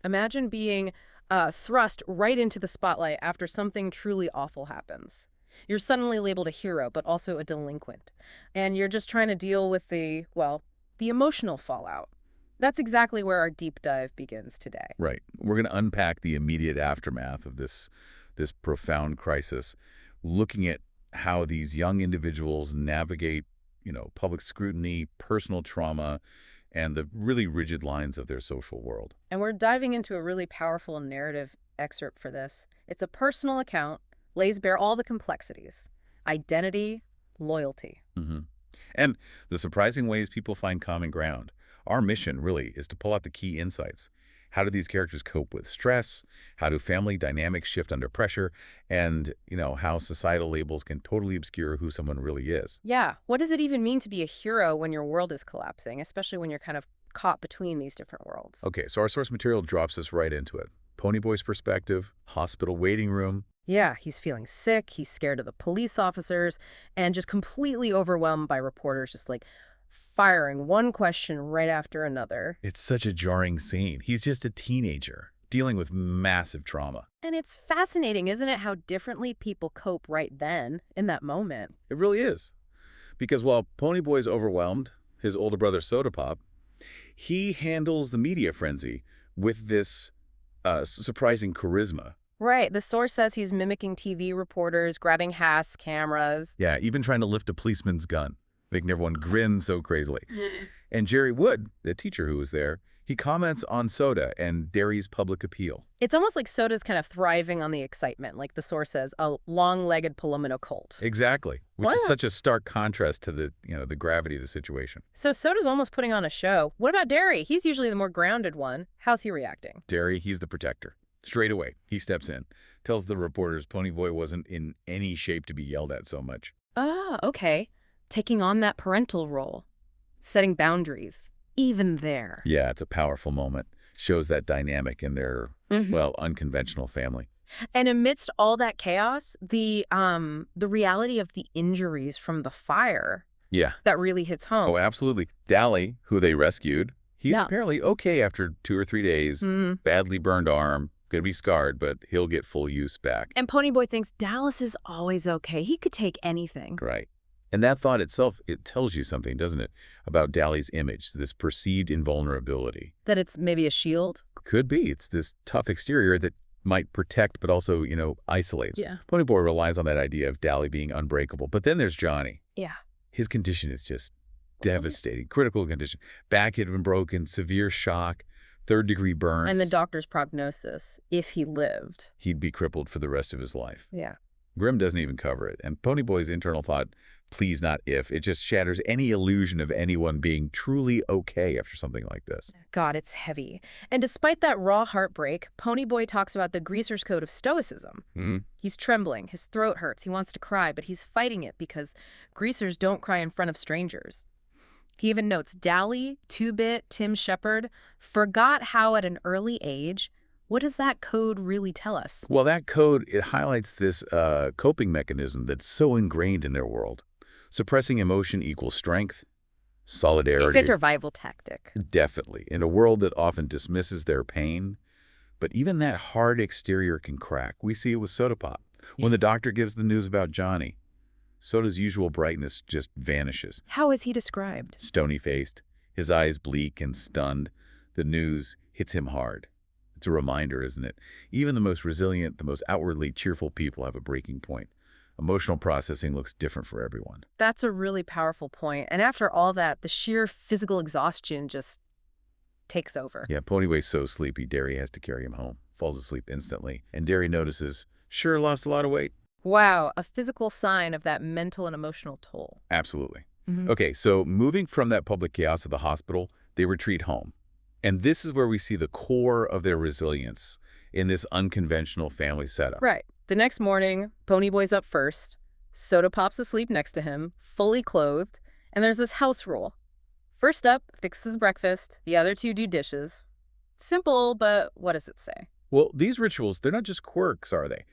Imagine being thrust right into the spotlight after something truly awful happens. You're suddenly labeled a hero, but also a delinquent. And you're just trying to deal with the emotional fallout. That's exactly where our deep dive begins today. Right. We're going to unpack the immediate aftermath of this profound crisis, looking at how these young individuals navigate, public scrutiny, personal trauma, and the really rigid lines of their social world. And we're diving into a really powerful narrative excerpt for this. It's a personal account, lays bare all the complexities: identity, loyalty. hmm And the surprising ways people find common ground. Our mission, really, is to pull out the key insights. How do these characters cope with stress? How do family dynamics shift under pressure? And, how societal labels can totally obscure who someone really is. Yeah, what does it even mean to be a hero when your world is collapsing, especially when you're kind of caught between these different worlds? Okay, so our source material drops us right into it. Ponyboy's perspective, hospital waiting room. Yeah, he's feeling sick, he's scared of the police officers, and just completely overwhelmed by reporters just like firing one question right after another. It's such a jarring scene. He's just a teenager dealing with massive trauma. And it's fascinating, isn't it, how differently people cope right then, in that moment? It really is. Because while Ponyboy's overwhelmed, his older brother Soda Pop, he handles the media frenzy with this surprising charisma. Right, the source says he's mimicking TV reporters, grabbing hats, cameras. Yeah, even trying to lift a policeman's gun, making everyone grin so crazily. And Jerry Wood, the teacher who was there, he comments on Soda and Derry's public appeal. It's almost like Soda's kind of thriving on the excitement, like the source says, a long-legged Palomino colt. Exactly, which is such a stark contrast to the gravity of the situation. So Soda's almost putting on a show. What about Derry? He's usually the more grounded one. How's he reacting? Derry, he's the protector. Straight away, he steps in, tells the reporters Ponyboy wasn't in any shape to be yelled at so much. Ah, okay. Taking on that parental role, setting boundaries, even there. Yeah, it's a powerful moment. Shows that dynamic in their, unconventional family. And amidst all that chaos, the reality of the injuries from the fire, Yeah. that really hits home. Oh, absolutely. Dally, who they rescued, he's Yeah. apparently okay after 2 or 3 days. Badly burned arm, gonna be scarred, but he'll get full use back. And Ponyboy thinks Dallas is always okay. He could take anything. Right. And that thought itself, it tells you something, doesn't it, about Dally's image, this perceived invulnerability. That it's maybe a shield. Could be. It's this tough exterior that might protect but also, isolates. Yeah. Ponyboy relies on that idea of Dally being unbreakable. But then there's Johnny. Yeah. His condition is just devastating, critical condition. Back had been broken, severe shock, third-degree burns. And the doctor's prognosis, if he lived. He'd be crippled for the rest of his life. Yeah. Grimm doesn't even cover it. And Ponyboy's internal thought, please not if, it just shatters any illusion of anyone being truly okay after something like this. God, it's heavy. And despite that raw heartbreak, Ponyboy talks about the greaser's code of stoicism. He's trembling, his throat hurts, he wants to cry, but he's fighting it because greasers don't cry in front of strangers. He even notes Dally, Two-Bit, Tim Shepard forgot how at an early age. What does that code really tell us? Well, that code, it highlights this coping mechanism that's so ingrained in their world. Suppressing emotion equals strength, solidarity. It's a survival tactic. Definitely. In a world that often dismisses their pain. But even that hard exterior can crack. We see it with Soda Pop. When the doctor gives the news about Johnny, Soda's usual brightness just vanishes. How is he described? Stony-faced, his eyes bleak and stunned. The news hits him hard. It's a reminder, isn't it? Even the most resilient, the most outwardly cheerful people have a breaking point. Emotional processing looks different for everyone. That's a really powerful point. And after all that, the sheer physical exhaustion just takes over. Yeah, Ponyboy's so sleepy, Derry has to carry him home. Falls asleep instantly. And Derry notices, sure, lost a lot of weight. Wow, a physical sign of that mental and emotional toll. Absolutely. Okay, so moving from that public chaos of the hospital, they retreat home. And this is where we see the core of their resilience in this unconventional family setup. Right. The next morning, Ponyboy's up first. Soda Pop's asleep next to him, fully clothed. And there's this house rule. First up, fixes breakfast. The other two do dishes. Simple, but what does it say? Well, these rituals, they're not just quirks, are they?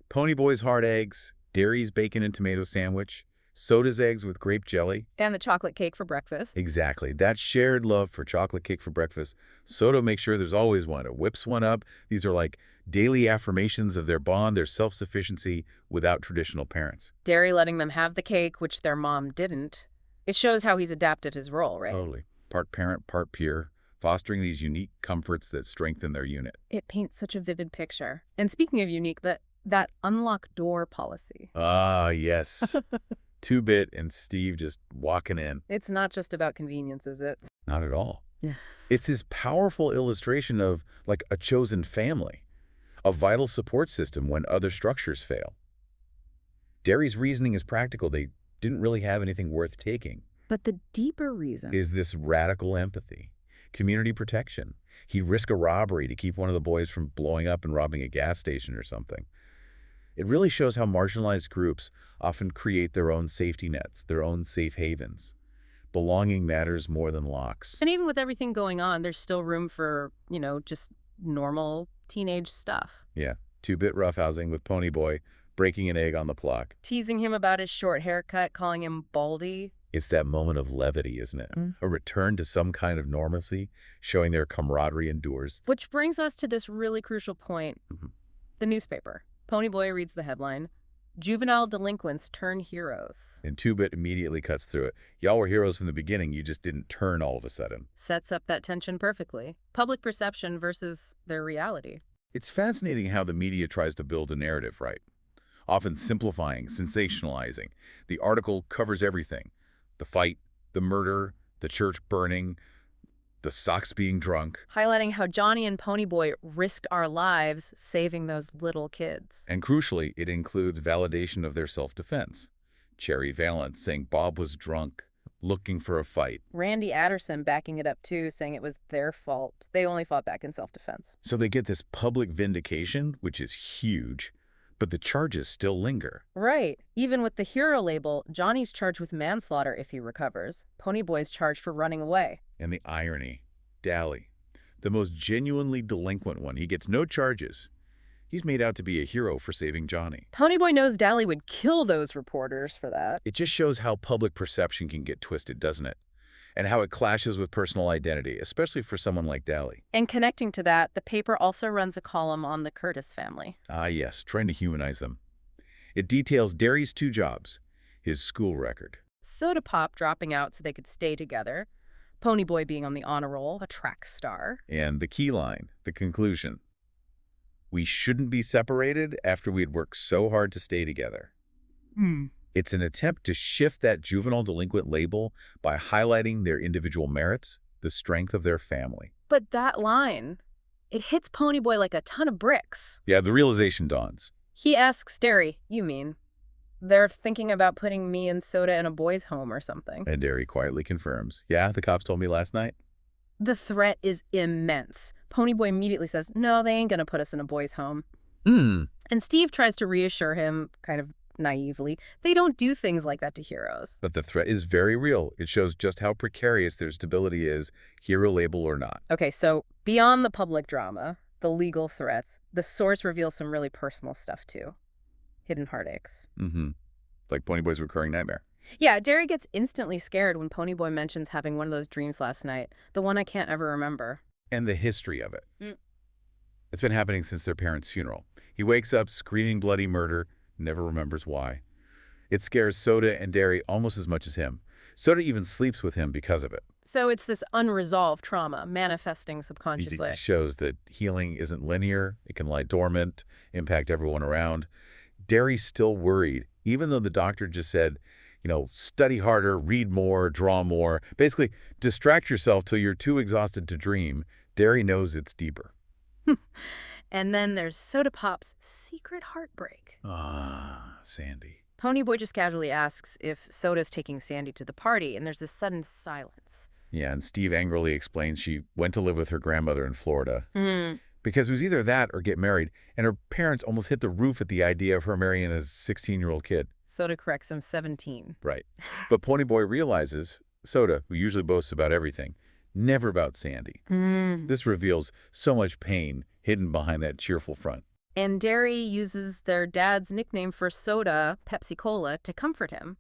Ponyboy's hard eggs, Derry's bacon and tomato sandwich, Soda's eggs with grape jelly. And the chocolate cake for breakfast. Exactly. That shared love for chocolate cake for breakfast. Soda makes sure there's always one. It whips one up. These are like daily affirmations of their bond, their self-sufficiency without traditional parents. Derry letting them have the cake, which their mom didn't. It shows how he's adapted his role, right? Totally. Part parent, part peer, fostering these unique comforts that strengthen their unit. It paints such a vivid picture. And speaking of unique, that unlock door policy. Ah, yes. 2-Bit and Steve just walking in. It's not just about convenience, is it? Not at all. Yeah. It's this powerful illustration of, like, a chosen family, a vital support system when other structures fail. Derry's reasoning is practical. They didn't really have anything worth taking. But the deeper reason Is this radical empathy, community protection. He'd risk a robbery to keep one of the boys from blowing up and robbing a gas station or something. It really shows how marginalized groups often create their own safety nets, their own safe havens. Belonging matters more than locks. And even with everything going on, there's still room for, just normal teenage stuff. Yeah, 2-Bit roughhousing with Ponyboy, breaking an egg on the clock. Teasing him about his short haircut, calling him baldy. It's that moment of levity, isn't it? A return to some kind of normalcy, showing their camaraderie endures. Which brings us to this really crucial point. The newspaper. Ponyboy reads the headline, "Juvenile delinquents turn heroes." And 2-Bit immediately cuts through it. Y'all were heroes from the beginning, you just didn't turn all of a sudden. Sets up that tension perfectly. Public perception versus their reality. It's fascinating how the media tries to build a narrative, right? Often simplifying, sensationalizing. The article covers everything. The fight, the murder, the church burning, the socks being drunk. Highlighting how Johnny and Ponyboy risked our lives saving those little kids. And crucially, it includes validation of their self-defense. Cherry Valance saying Bob was drunk, looking for a fight. Randy Adderson backing it up too, saying it was their fault. They only fought back in self-defense. So they get this public vindication, which is huge, but the charges still linger. Right. Even with the hero label, Johnny's charged with manslaughter if he recovers. Ponyboy's charged for running away. And the irony, Dally, the most genuinely delinquent one, he gets no charges. He's made out to be a hero for saving Johnny. Ponyboy knows Dally would kill those reporters for that. It just shows how public perception can get twisted, doesn't it? And how it clashes with personal identity, especially for someone like Dally. And connecting to that, the paper also runs a column on the Curtis family. Ah, yes, trying to humanize them. It details Derry's 2 jobs, his school record. Soda Pop dropping out so they could stay together. Ponyboy being on the honor roll, a track star. And the key line, the conclusion. We shouldn't be separated after we'd worked so hard to stay together. It's an attempt to shift that juvenile delinquent label by highlighting their individual merits, the strength of their family. But that line, it hits Ponyboy like a ton of bricks. Yeah, the realization dawns. He asks Derry, "You mean they're thinking about putting me and Soda in a boys' home or something?" And Derry quietly confirms. Yeah, the cops told me last night. The threat is immense. Ponyboy immediately says, "No, they ain't gonna put us in a boys' home." And Steve tries to reassure him, kind of naively, they don't do things like that to heroes. But the threat is very real. It shows just how precarious their stability is, hero label or not. Okay, so beyond the public drama, the legal threats, the source reveals some really personal stuff too. Hidden heartaches. Like Ponyboy's recurring nightmare. Yeah, Derry gets instantly scared when Ponyboy mentions having one of those dreams last night, the one I can't ever remember. And the history of it. It's been happening since their parents' funeral. He wakes up screaming bloody murder, never remembers why. It scares Soda and Derry almost as much as him. Soda even sleeps with him because of it. So it's this unresolved trauma manifesting subconsciously. It shows that healing isn't linear. It can lie dormant, impact everyone around. Derry's still worried, even though the doctor just said, study harder, read more, draw more. Basically, distract yourself till you're too exhausted to dream. Derry knows it's deeper. And then there's Soda Pop's secret heartbreak. Ah, Sandy. Ponyboy just casually asks if Soda's taking Sandy to the party, and there's this sudden silence. Yeah, and Steve angrily explains she went to live with her grandmother in Florida. Because it was either that or get married, and her parents almost hit the roof at the idea of her marrying a 16-year-old kid. Soda corrects him, 17. Right. But Ponyboy realizes Soda, who usually boasts about everything, never about Sandy. This reveals so much pain hidden behind that cheerful front. And Derry uses their dad's nickname for Soda, Pepsi Cola, to comfort him.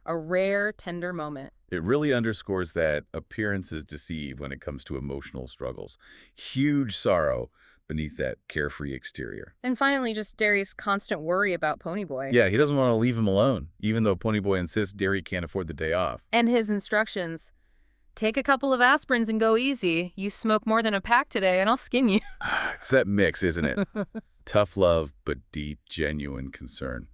A rare, tender moment. It really underscores that appearances deceive when it comes to emotional struggles. Huge sorrow beneath that carefree exterior. And finally, just Derry's constant worry about Ponyboy. Yeah, he doesn't want to leave him alone, even though Ponyboy insists Derry can't afford the day off. And his instructions. Take a couple of aspirins and go easy. You smoke more than a pack today and I'll skin you. It's that mix, isn't it? Tough love, but deep, genuine concern.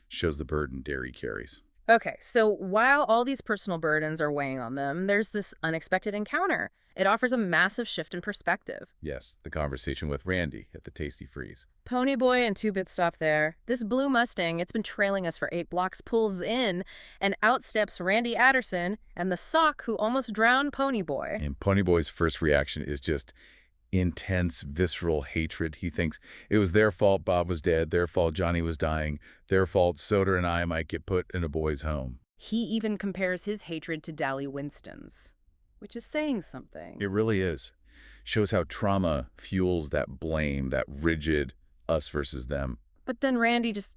Shows the burden Derry carries. Okay, so while all these personal burdens are weighing on them, there's this unexpected encounter. It offers a massive shift in perspective. Yes, the conversation with Randy at the Tasty Freeze. Ponyboy and Two-Bit stop there. This blue Mustang, it's been trailing us for 8 blocks, pulls in, and out steps Randy Adderson and the sock who almost drowned Ponyboy. And Ponyboy's first reaction is just intense, visceral hatred. He thinks it was their fault Bob was dead, their fault Johnny was dying, their fault Soder and I might get put in a boy's home. He even compares his hatred to Dally Winston's, which is saying something. It really is. Shows how trauma fuels that blame, that rigid us versus them. But then Randy just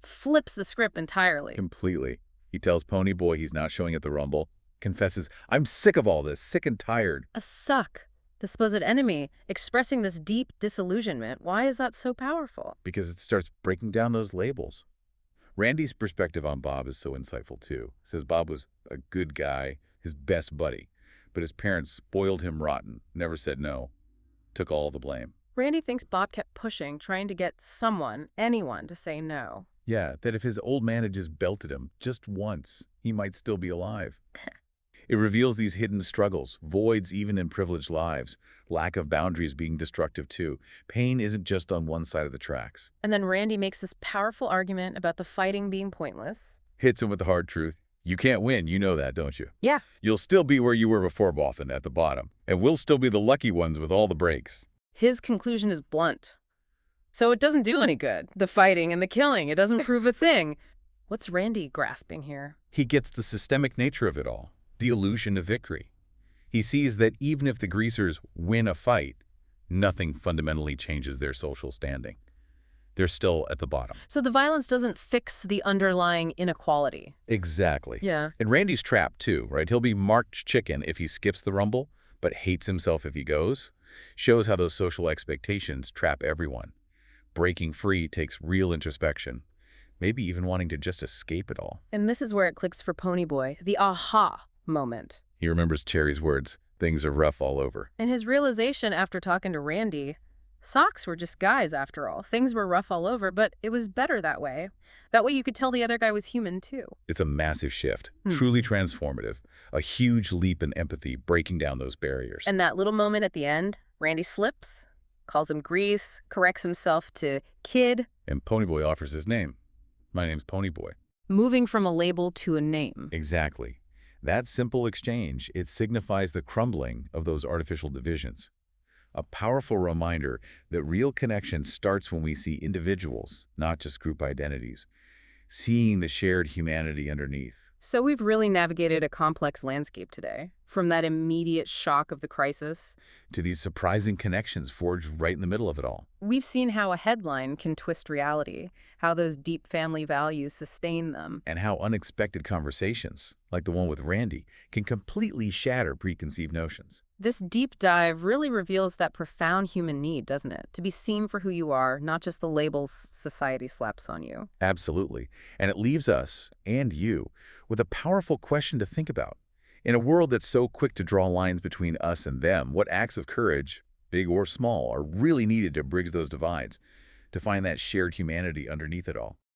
flips the script entirely. Completely. He tells Ponyboy he's not showing at the Rumble, confesses, I'm sick of all this, sick and tired. A suck, the supposed enemy, expressing this deep disillusionment. Why is that so powerful? Because it starts breaking down those labels. Randy's perspective on Bob is so insightful, too. Says Bob was a good guy, his best buddy, but his parents spoiled him rotten, never said no, took all the blame. Randy thinks Bob kept pushing, trying to get someone, anyone, to say no. Yeah, that if his old man had just belted him just once, he might still be alive. It reveals these hidden struggles, voids even in privileged lives, lack of boundaries being destructive too. Pain isn't just on one side of the tracks. And then Randy makes this powerful argument about the fighting being pointless. Hits him with the hard truth. You can't win, you know that, don't you? Yeah. You'll still be where you were before Bothan, at the bottom. And we'll still be the lucky ones with all the breaks. His conclusion is blunt. So it doesn't do any good. The fighting and the killing, it doesn't prove a thing. What's Randy grasping here? He gets the systemic nature of it all, the illusion of victory. He sees that even if the greasers win a fight, nothing fundamentally changes their social standing. They're still at the bottom. So the violence doesn't fix the underlying inequality. Exactly. Yeah. And Randy's trapped too, right? He'll be marked chicken if he skips the Rumble, but hates himself if he goes. Shows how those social expectations trap everyone. Breaking free takes real introspection, maybe even wanting to just escape it all. And this is where it clicks for Ponyboy, the aha moment. He remembers Terry's words, things are rough all over. And his realization after talking to Randy, socks were just guys after all. Things were rough all over, but it was better that way. That way you could tell the other guy was human too. It's a massive shift, truly transformative, a huge leap in empathy, breaking down those barriers. And that little moment at the end, Randy slips, calls him Grease, corrects himself to Kid. And Ponyboy offers his name. My name's Ponyboy. Moving from a label to a name. Exactly. That simple exchange, it signifies the crumbling of those artificial divisions. A powerful reminder that real connection starts when we see individuals, not just group identities, seeing the shared humanity underneath. So we've really navigated a complex landscape today, from that immediate shock of the crisis to these surprising connections forged right in the middle of it all. We've seen how a headline can twist reality, how those deep family values sustain them. And how unexpected conversations, like the one with Randy, can completely shatter preconceived notions. This deep dive really reveals that profound human need, doesn't it? To be seen for who you are, not just the labels society slaps on you. Absolutely. And it leaves us, and you, with a powerful question to think about. In a world that's so quick to draw lines between us and them, what acts of courage, big or small, are really needed to bridge those divides, to find that shared humanity underneath it all?